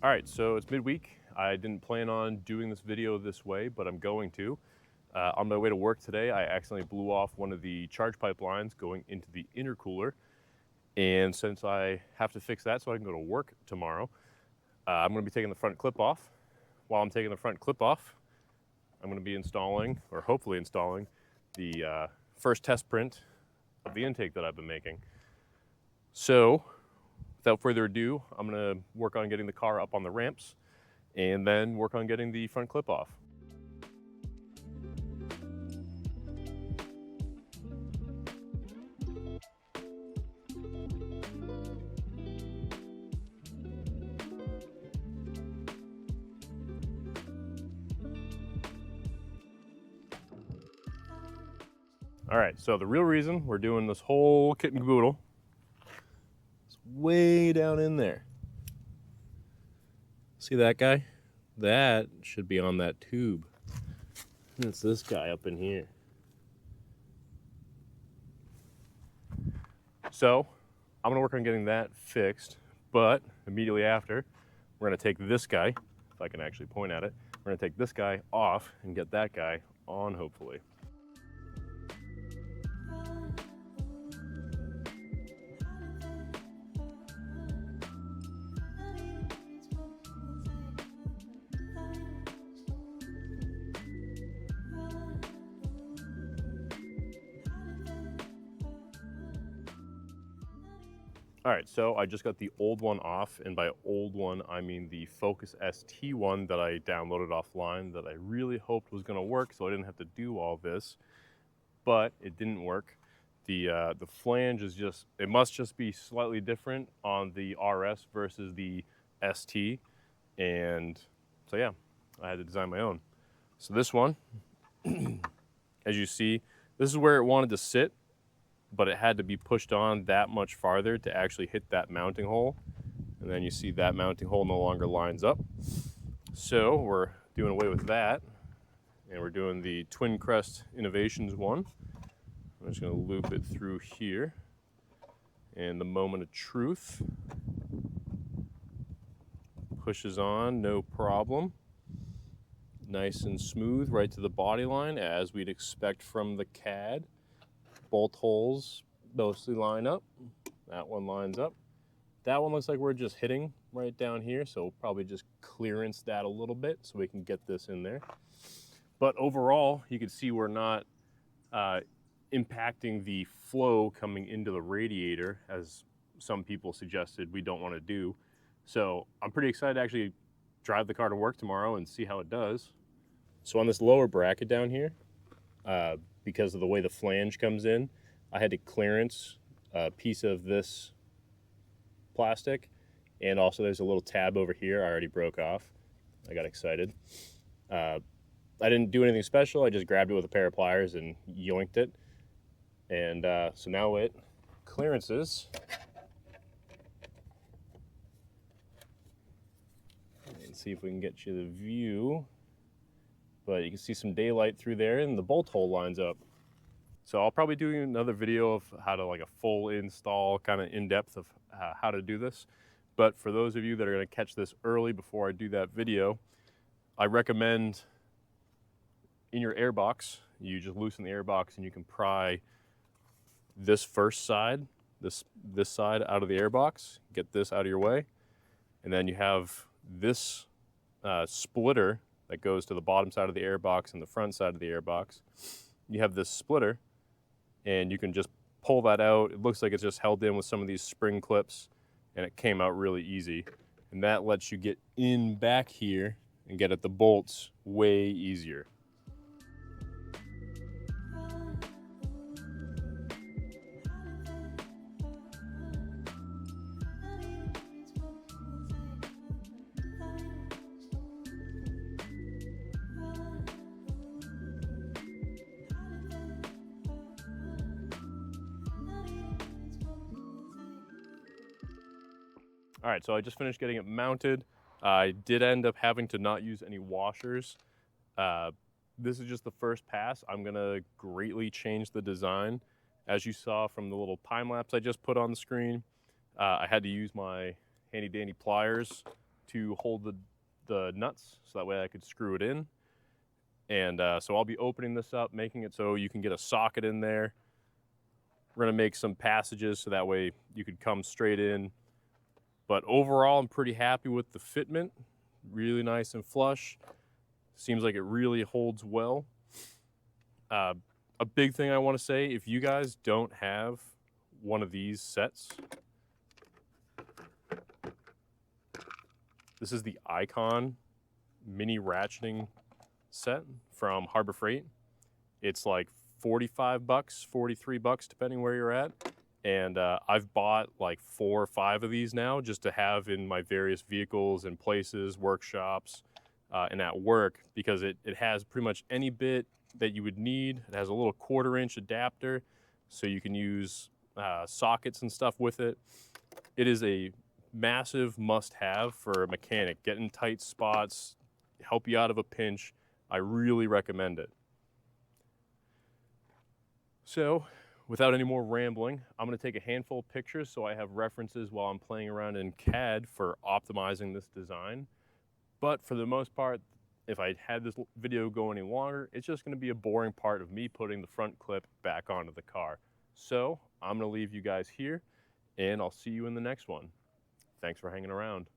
All right, so it's midweek. I didn't plan on doing this video this way, but I'm going to. On my way to work today, I accidentally blew off one of the charge pipelines going into the intercooler. And since I have to fix that so I can go to work tomorrow, I'm gonna be taking the front clip off. While I'm taking the front clip off, I'm gonna be installing, or hopefully installing, the first test print of the intake that I've been making. So, without further ado, I'm gonna work on getting the car up on the ramps and then work on getting the front clip off. All right, so the real reason we're doing this whole kit and caboodle is way down in there. See that guy? That should be on that tube. And it's this guy up in here. So I'm gonna work on getting that fixed, but immediately after, we're gonna take this guy, if I can actually point at it, we're gonna take this guy off and get that guy on, hopefully. All right, so I just got the old one off, and by old one, I mean the Focus ST one that I downloaded offline that I really hoped was gonna work so I didn't have to do all this, but it didn't work. The flange is just, it must just be slightly different on the RS versus the ST, and so yeah, I had to design my own. So this one, as you see, this is where it wanted to sit, but it had to be pushed on that much farther to actually hit that mounting hole. And then you see that mounting hole no longer lines up. So we're doing away with that. And we're doing the Twin Crest Innovations one. I'm just gonna loop it through here. And the moment of truth pushes on, no problem. Nice and smooth right to the body line as we'd expect from the CAD. Bolt holes mostly line up. That one lines up. That one looks like we're just hitting right down here, so we'll probably just clearance that a little bit so we can get this in there. But overall, you can see we're not impacting the flow coming into the radiator, as some people suggested we don't want to do. So I'm pretty excited to actually drive the car to work tomorrow and see how it does. So on this lower bracket down here, because of the way the flange comes in, I had to clearance a piece of this plastic, and also there's a little tab over here I already broke off. I got excited. I didn't do anything special, I just grabbed it with a pair of pliers and yoinked it. And so now it clearances. And see if we can get you the view. But you can see some daylight through there and the bolt hole lines up. So I'll probably do another video of how to, like, a full install, kind of in depth of how to do this. But for those of you that are gonna catch this early before I do that video, I recommend in your airbox, you just loosen the airbox and you can pry this first side, this side out of the airbox, get this out of your way. And then you have this splitter that goes to the bottom side of the airbox and the front side of the airbox. You have this splitter, and you can just pull that out. It looks like it's just held in with some of these spring clips, and it came out really easy. And that lets you get in back here and get at the bolts way easier. All right, so I just finished getting it mounted. I did end up having to not use any washers. This is just the first pass. I'm gonna greatly change the design. As you saw from the little time lapse I just put on the screen, I had to use my handy dandy pliers to hold the nuts, so that way I could screw it in. And so I'll be opening this up, making it so you can get a socket in there. We're gonna make some passages so that way you could come straight in. But overall, I'm pretty happy with the fitment. Really nice and flush. Seems like it really holds well. A big thing I want to say, if you guys don't have one of these sets, this is the Icon mini ratcheting set from Harbor Freight. It's like 45 bucks, 43 bucks, depending where you're at. And I've bought like 4 or 5 of these now just to have in my various vehicles and places, workshops, and at work, because it has pretty much any bit that you would need. It has a little 1/4-inch adapter, so you can use sockets and stuff with it. It is a massive must-have for a mechanic. Get in tight spots, help you out of a pinch. I really recommend it. So, without any more rambling, I'm going to take a handful of pictures so I have references while I'm playing around in CAD for optimizing this design. But for the most part, if I had this video go any longer, it's just going to be a boring part of me putting the front clip back onto the car. So I'm going to leave you guys here, and I'll see you in the next one. Thanks for hanging around.